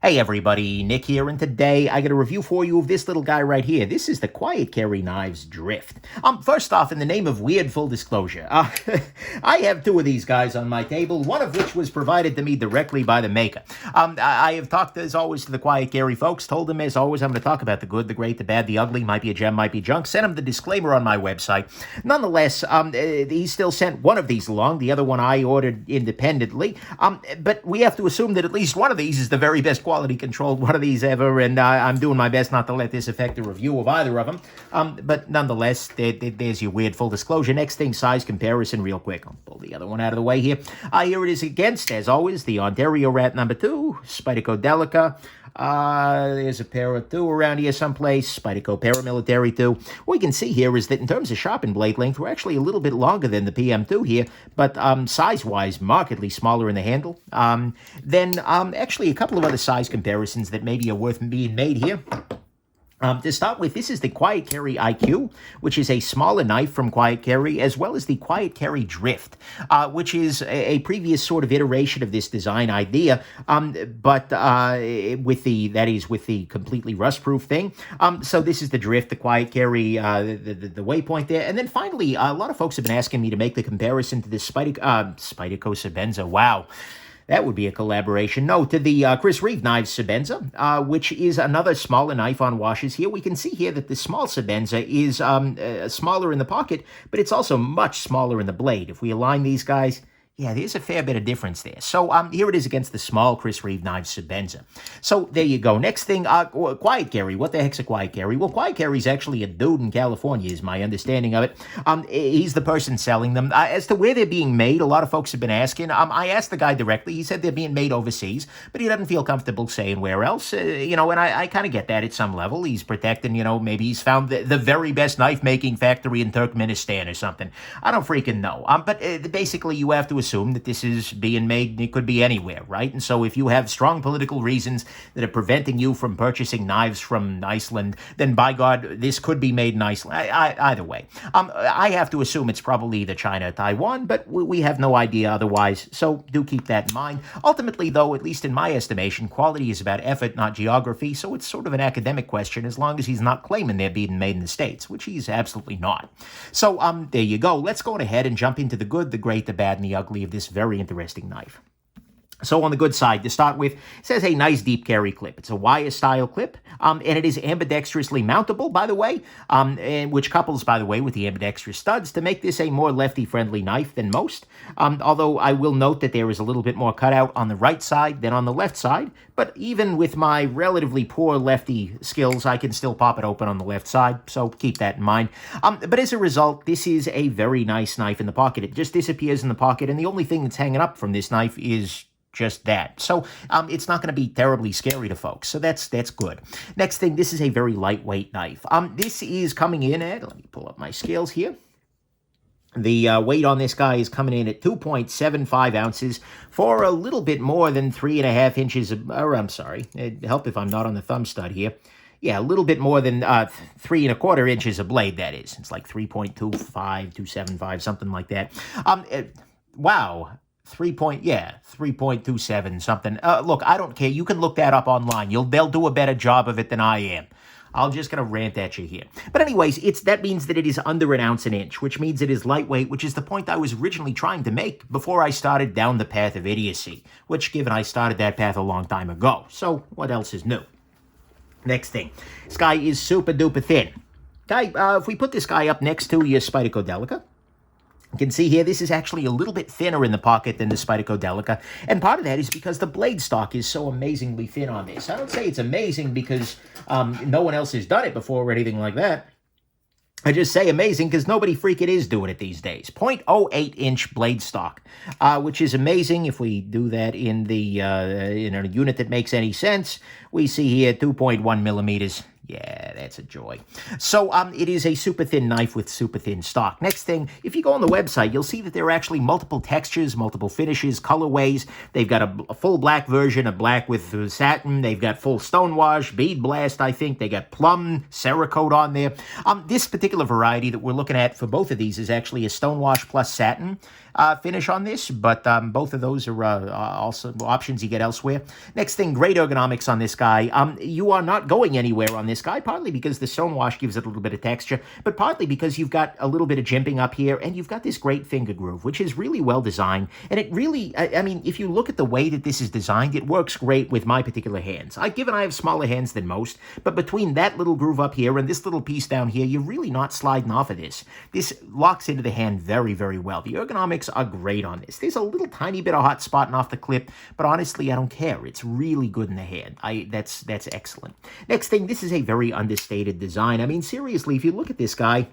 Hey everybody, Nick here, and today I got a review for you of this little guy right here. This is the QuietCarry Knives Drift. First off, in the name of weird full disclosure, I have two of these guys on my table, one of which was provided to me directly by the maker. I have talked, as always, to the QuietCarry folks, told them, as always, I'm going to talk about the good, the great, the bad, the ugly, might be a gem, might be junk, sent him the disclaimer on my website. Nonetheless, he still sent one of these along, the other one I ordered independently, but we have to assume that at least one of these is the very best quality controlled one of these ever, and I'm doing my best not to let this affect the review of either of them. But nonetheless, there's your weird full disclosure. Next thing, size comparison real quick. I'll pull the other one out of the way here. Here it is against, as always, the Ontario Rat number 2, Spyderco Delica. There's a pair of 2 around here someplace, Spyderco Paramilitary 2. What we can see here is that in terms of sharpened blade length, we're actually a little bit longer than the PM2 here, but size-wise, markedly smaller in the handle. Then actually a couple of other size comparisons that maybe are worth being made here. To start with, this is the QuietCarry IQ, which is a smaller knife from QuietCarry, as well as the QuietCarry Drift, which is a previous sort of iteration of this design idea, but with the completely rust-proof thing. So this is the Drift, the QuietCarry, the Waypoint there, and then finally, a lot of folks have been asking me to make the comparison to the Spyderco Shabazz. Wow. That would be a collaboration. No, to the Chris Reeve Knives Shabazz, which is another smaller knife on washes here. We can see here that the small Shabazz is smaller in the pocket, but it's also much smaller in the blade. If we align these guys, yeah, there's a fair bit of difference there. So here it is against the small Chris Reeve Knives Shabazz. So there you go. Next thing, QuietCarry. What the heck's a QuietCarry? Well, QuietCarry's actually a dude in California, is my understanding of it. He's the person selling them. As to where they're being made, a lot of folks have been asking. I asked the guy directly. He said they're being made overseas, but he doesn't feel comfortable saying where else. And I kind of get that at some level. He's protecting, maybe he's found the very best knife-making factory in Turkmenistan or something. I don't freaking know. But basically, you have to assume that this is being made, it could be anywhere, right? And so if you have strong political reasons that are preventing you from purchasing knives from Iceland, then by God, this could be made in Iceland. Either way. I have to assume it's probably either China or Taiwan, but we have no idea otherwise, so do keep that in mind. Ultimately, though, at least in my estimation, quality is about effort, not geography, so it's sort of an academic question as long as he's not claiming they're being made in the States, which he's absolutely not. So, there you go. Let's go ahead and jump into the good, the great, the bad, and the ugly of this very interesting knife. So on the good side, to start with, it says a nice deep carry clip. It's a wire-style clip, and it is ambidextrously mountable, by the way, and which couples, by the way, with the ambidextrous studs to make this a more lefty-friendly knife than most. Although I will note that there is a little bit more cutout on the right side than on the left side, but even with my relatively poor lefty skills, I can still pop it open on the left side, so keep that in mind. But as a result, this is a very nice knife in the pocket. It just disappears in the pocket, and the only thing that's hanging up from this knife is just that. So it's not going to be terribly scary to folks. So that's good. Next thing, this is a very lightweight knife. This is coming in at, let me pull up my scales here. The weight on this guy is coming in at 2.75 ounces for a little bit more than 3.5 inches, I'm sorry, it'd help if I'm not on the thumb stud here. Yeah, a little bit more than 3.25 inches of blade, that is. It's like 3.25, 275, something like that. Wow. 3.27 something. Look, I don't care. You can look that up online. They'll do a better job of it than I am. I'm just going to rant at you here. But anyways, that means that it is under 1 ounce an inch, which means it is lightweight, which is the point I was originally trying to make before I started down the path of idiocy, which, given I started that path a long time ago. So what else is new? Next thing. This guy is super duper thin. If we put this guy up next to your Spyderco Delica, you can see here, this is actually a little bit thinner in the pocket than the Spyderco Delica, and part of that is because the blade stock is so amazingly thin on this. I don't say it's amazing because no one else has done it before or anything like that. I just say amazing because nobody freaking is doing it these days. 0.08-inch blade stock, which is amazing. If we do that in in a unit that makes any sense, we see here 2.1 millimeters. Yeah, that's a joy. So it is a super thin knife with super thin stock. Next thing, if you go on the website, you'll see that there are actually multiple textures, multiple finishes, colorways. They've got a full black version, a black with satin. They've got full stonewash, bead blast, I think. They got plum, Cerakote on there. This particular variety that we're looking at for both of these is actually a stonewash plus satin. finish on this, but both of those are also options you get elsewhere. Next thing, great ergonomics on this guy. You are not going anywhere on this guy, partly because the stonewash gives it a little bit of texture, but partly because you've got a little bit of jimping up here, and you've got this great finger groove, which is really well designed. And it really, I mean, if you look at the way that this is designed, it works great with my particular hands. Given I have smaller hands than most, but between that little groove up here and this little piece down here, you're really not sliding off of this. This locks into the hand very, very well. The ergonomics are great on this. There's a little tiny bit of hot spotting off the clip, but honestly, I don't care. It's really good in the hand. That's excellent. Next thing, this is a very understated design. I mean, seriously, if you look at this guy,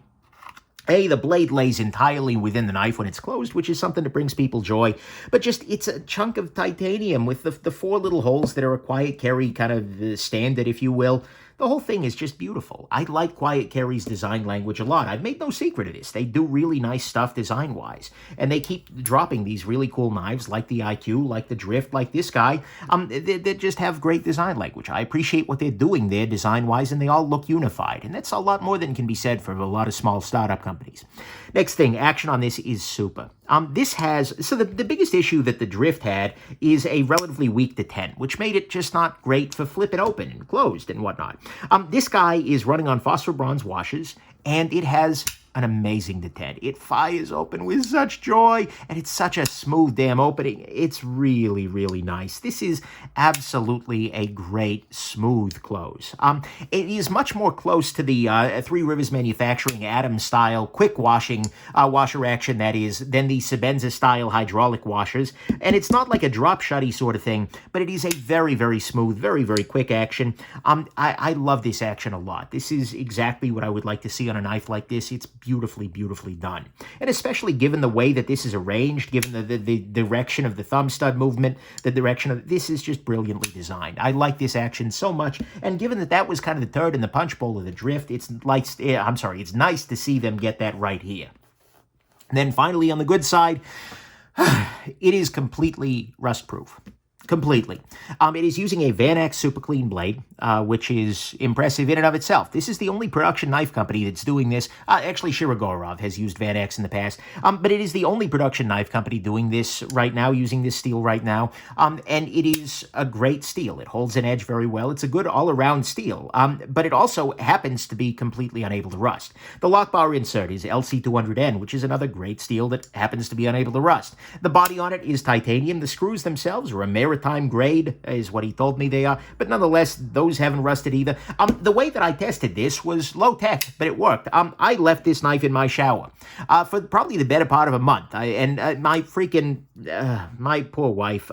the blade lays entirely within the knife when it's closed, which is something that brings people joy. But just, it's a chunk of titanium with the four little holes that are a QuietCarry kind of standard, if you will. The whole thing is just beautiful. I like QuietCarry's design language a lot. I've made no secret of this. They do really nice stuff design-wise. And they keep dropping these really cool knives like the IQ, like the Drift, like this guy, that just have great design language. I appreciate what they're doing there design-wise, and they all look unified. And that's a lot more than can be said for a lot of small startup companies. Next thing, action on this is super. This has, so the biggest issue that the Drift had is a relatively weak detent, which made it just not great for flipping open and closed and whatnot. This guy is running on phosphor bronze washes, and it has an amazing detent. It fires open with such joy, and it's such a smooth damn opening. It's really, really nice. This is absolutely a great smooth close. It is much more close to the Three Rivers Manufacturing Atom style quick washing washer action, that is, than the Shabazz style hydraulic washers. And it's not like a drop shutty sort of thing, but it is a very, very smooth, very, very quick action. I love this action a lot. This is exactly what I would like to see on a knife like this. It's beautifully, beautifully done. And especially given the way that this is arranged, given the direction of the thumb stud movement, the direction of this is just brilliantly designed. I like this action so much, and given that that was kind of the turd in the punch bowl of the Drift, it's nice to see them get that right here. And then finally, on the good side, it is completely rust-proof. Completely. It is using a Van Axe Super Clean blade, which is impressive in and of itself. This is the only production knife company that's doing this. Actually, Shirogorov has used Van Axe in the past, but it is the only production knife company doing this right now, using this steel right now, and it is a great steel. It holds an edge very well. It's a good all-around steel, but it also happens to be completely unable to rust. The lock bar insert is LC200N, which is another great steel that happens to be unable to rust. The body on it is titanium. The screws themselves are a maritime grade, is what he told me they are, but nonetheless, those haven't rusted either. The way that I tested this was low tech, but it worked. I left this knife in my shower for probably the better part of a month, my poor wife,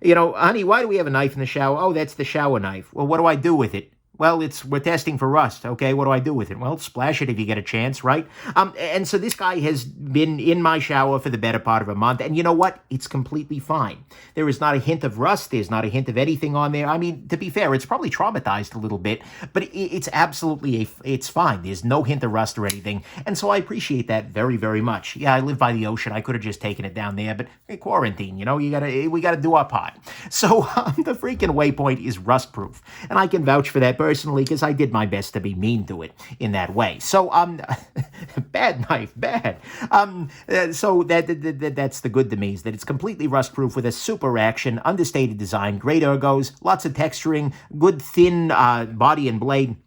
you know, honey, why do we have a knife in the shower? Oh, that's the shower knife. Well, what do I do with it? Well, we're testing for rust. Okay, what do I do with it? Well, splash it if you get a chance, right? And so this guy has been in my shower for the better part of a month, and you know what? It's completely fine. There is not a hint of rust. There's not a hint of anything on there. I mean, to be fair, it's probably traumatized a little bit, but it's absolutely, it's fine. There's no hint of rust or anything, and so I appreciate that very, very much. Yeah, I live by the ocean. I could have just taken it down there, but quarantine, you know, we gotta do our part. So the freaking Waypoint is rust-proof, and I can vouch for that personally, because I did my best to be mean to it in that way. So, bad knife, bad. So that's the good to me, is that it's completely rust-proof with a super action, understated design, great ergos, lots of texturing, good thin body and blade.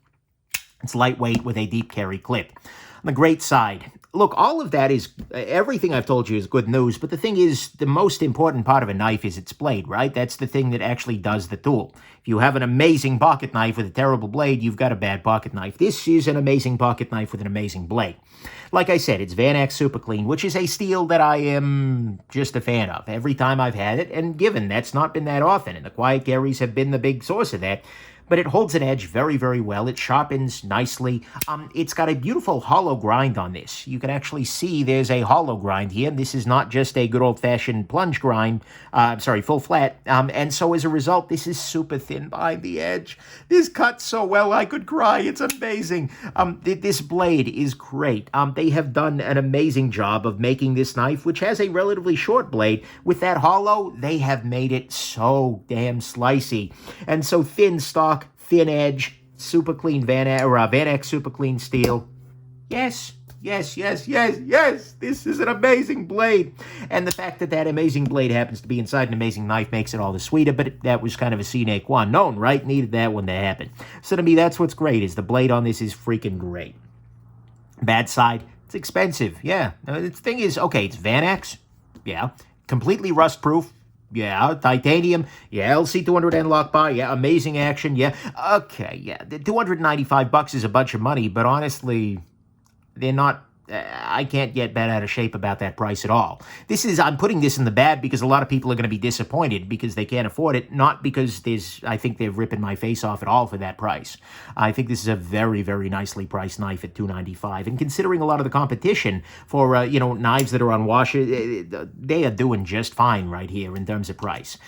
It's lightweight with a deep carry clip. On the great side, look, all of that is, everything I've told you is good news, but the thing is, the most important part of a knife is its blade, right? That's the thing that actually does the tool. If you have an amazing pocket knife with a terrible blade, you've got a bad pocket knife. This is an amazing pocket knife with an amazing blade. Like I said, it's Van Axe Super Clean, which is a steel that I am just a fan of every time I've had it, and given that's not been that often, and the QuietCarrys have been the big source of that, but it holds an edge very, very well. It sharpens nicely. It's got a beautiful hollow grind on this. You can actually see there's a hollow grind here. This is not just a good old-fashioned plunge grind, full flat. And so as a result, this is super thin behind the edge. This cuts so well, I could cry. It's amazing. This blade is great. They have done an amazing job of making this knife, which has a relatively short blade. With that hollow, they have made it so damn slicey. And so thin stock, thin edge, super clean Van Axe Super Clean steel. Yes, Yes, yes, yes, yes. This is an amazing blade. And the fact that that amazing blade happens to be inside an amazing knife makes it all the sweeter, but that was kind of a sine qua non, right? Needed that one to happen. So to me, that's what's great, is the blade on this is freaking great. Bad side, it's expensive. Yeah. The thing is, okay, it's Vanax. Yeah. Completely rust-proof. Yeah, titanium. Yeah, LC200N lock bar. Yeah, amazing action. Yeah, okay. Yeah, the $295 is a bunch of money, but honestly, they're not. I can't get bent out of shape about that price at all. I'm putting this in the bad because a lot of people are going to be disappointed because they can't afford it, not because I think they're ripping my face off at all for that price. I think this is a very, very nicely priced knife at $295, and considering a lot of the competition for, knives that are on washer, they are doing just fine right here in terms of price.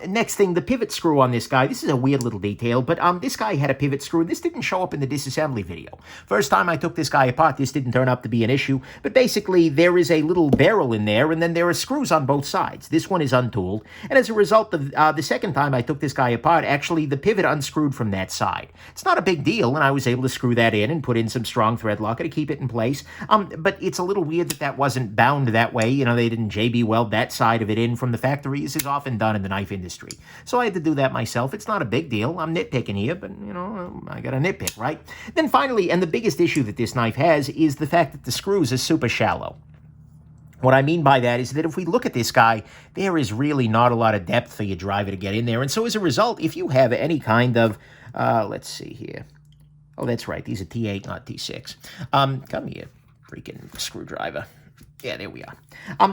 Next thing, the pivot screw on this guy. This is a weird little detail, but this guy had a pivot screw. This didn't show up in the disassembly video. First time I took this guy apart, this didn't turn up to be an issue, but basically there is a little barrel in there, and then there are screws on both sides. This one is untooled, and as a result of the second time I took this guy apart, actually the pivot unscrewed from that side. It's not a big deal, and I was able to screw that in and put in some strong thread locker to keep it in place, but it's a little weird that wasn't bound that way. They didn't JB weld that side of it in from the factory. This is often done in the knife industry, so I had to do that myself. It's not a big deal. I'm nitpicking here, but I got a nitpick, right? Then finally, and the biggest issue that this knife has, is the fact that the screws are super shallow. What I mean by that is that if we look at this guy, there is really not a lot of depth for your driver to get in there. And so as a result, if you have any kind of, let's see here. Oh, that's right. These are T8, not T6. Come here, freaking screwdriver. Yeah, there we are.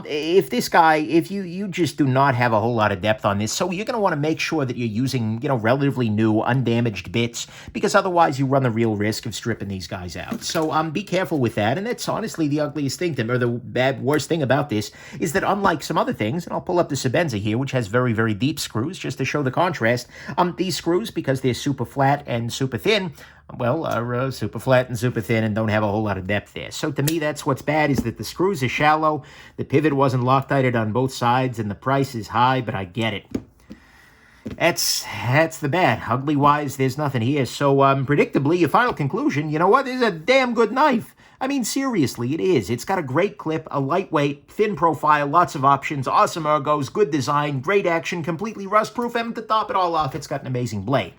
If you just do not have a whole lot of depth on this, so you're going to want to make sure that you're using, relatively new, undamaged bits, because otherwise you run the real risk of stripping these guys out. So be careful with that, and that's honestly the ugliest thing, or the worst thing about this, is that unlike some other things, and I'll pull up the Shabazz here, which has very, very deep screws, just to show the contrast, these screws, because they're super flat and super thin, are super flat and super thin and don't have a whole lot of depth there. So to me, that's what's bad, is that the screws are shallow, the pivot wasn't Loctited on both sides, and the price is high, but I get it. That's the bad. Ugly-wise, there's nothing here. So, predictably, your final conclusion, you know what? This is a damn good knife. I mean, seriously, it is. It's got a great clip, a lightweight, thin profile, lots of options, awesome ergos, good design, great action, completely rust-proof, and to top it all off, it's got an amazing blade.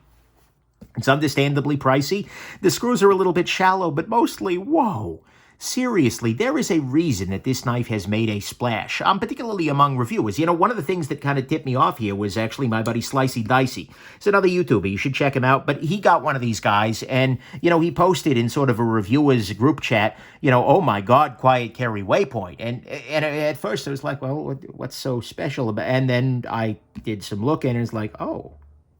It's understandably pricey. The screws are a little bit shallow, but mostly, whoa. Seriously, there is a reason that this knife has made a splash, particularly among reviewers. One of the things that kind of tipped me off here was actually my buddy Slicey Dicey. He's another YouTuber. You should check him out. But he got one of these guys, and, he posted in sort of a reviewers group chat, oh my God, QuietCarry Waypoint. And at first I was like, well, what's so special about it? And then I did some looking, and it's like, oh,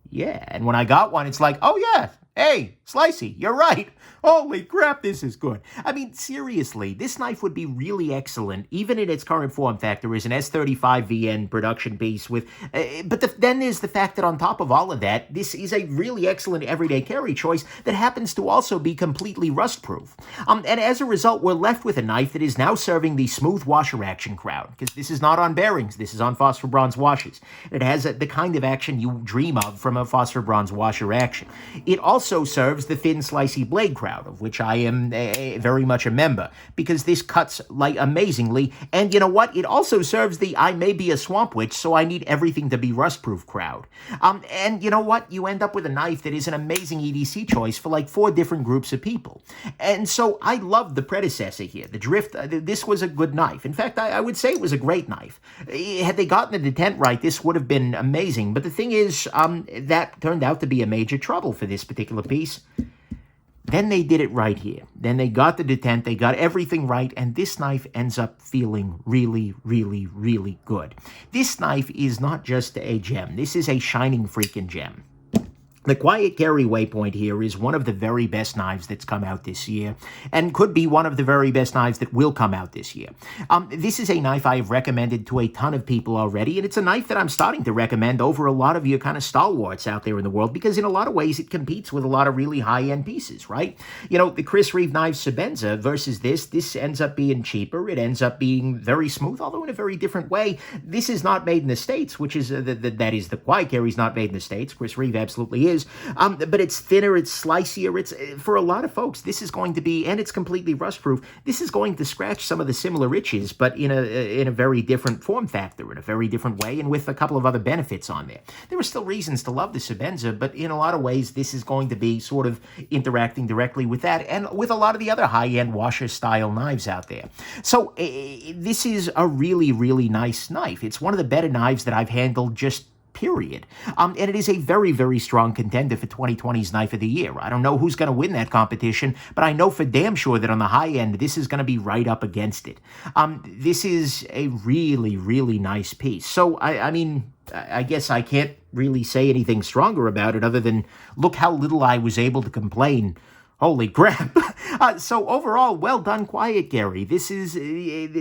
yeah. And when I got one, it's like, oh, yeah. Hey, Slicey, you're right. Holy crap, this is good. I mean, seriously, this knife would be really excellent, even in its current form factor, as an S35VN production piece with... then there's the fact that on top of all of that, this is a really excellent everyday carry choice that happens to also be completely rust-proof. And as a result, we're left with a knife that is now serving the smooth washer action crowd, because this is not on bearings, this is on phosphor bronze washers. It has the kind of action you dream of from a phosphor bronze washer action. It also serves the thin, slicey blade crowd, of which I am very much a member, because this cuts like amazingly, and you know what? It also serves the I may be a swamp witch, so I need everything to be rust-proof crowd. And you know what? You end up with a knife that is an amazing EDC choice for like 4 different groups of people. And so I love the predecessor here, the Drift. This was a good knife. In fact, I would say it was a great knife. Had they gotten the detent right, this would have been amazing. But the thing is, that turned out to be a major trouble for this particular piece. Then they did it right here. Then they got the detent, they got everything right, and this knife ends up feeling really, really, really good. This knife is not just a gem. This is a shining freaking gem. The QuietCarry Waypoint here is one of the very best knives that's come out this year, and could be one of the very best knives that will come out this year. This is a knife I have recommended to a ton of people already, and it's a knife that I'm starting to recommend over a lot of your kind of stalwarts out there in the world, because in a lot of ways it competes with a lot of really high-end pieces, right? The Chris Reeve knife Shabazz versus this ends up being cheaper. It ends up being very smooth, although in a very different way. This is not made in the States, which is, that is, the QuietCarry's not made in the States. Chris Reeve absolutely is. is. But it's thinner, it's slicier. It's for a lot of folks, this is going to be, and it's completely rust-proof. This is going to scratch some of the similar itches, but in a very different form factor, in a very different way, and with a couple of other benefits on there. There are still reasons to love the Shabazz, but in a lot of ways, this is going to be sort of interacting directly with that, and with a lot of the other high-end washer-style knives out there. So this is a really, really nice knife. It's one of the better knives that I've handled, just period. And it is a very, very strong contender for 2020's Knife of the Year. I don't know who's going to win that competition, but I know for damn sure that on the high end, this is going to be right up against it. This is a really, really nice piece. So, I mean, I guess I can't really say anything stronger about it other than look how little I was able to complain. Holy crap. So overall, well done, QuietCarry. This is,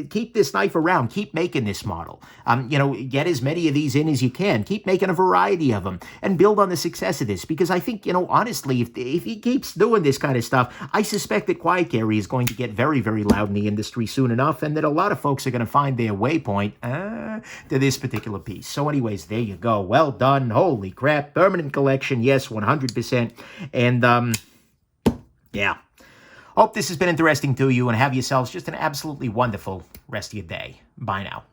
keep this knife around. Keep making this model. Get as many of these in as you can. Keep making a variety of them and build on the success of this, because I think, honestly, if he keeps doing this kind of stuff, I suspect that QuietCarry is going to get very, very loud in the industry soon enough, and that a lot of folks are going to find their waypoint to this particular piece. So anyways, there you go. Well done. Holy crap. Permanent collection. Yes, 100%. And, yeah. Hope this has been interesting to you, and have yourselves just an absolutely wonderful rest of your day. Bye now.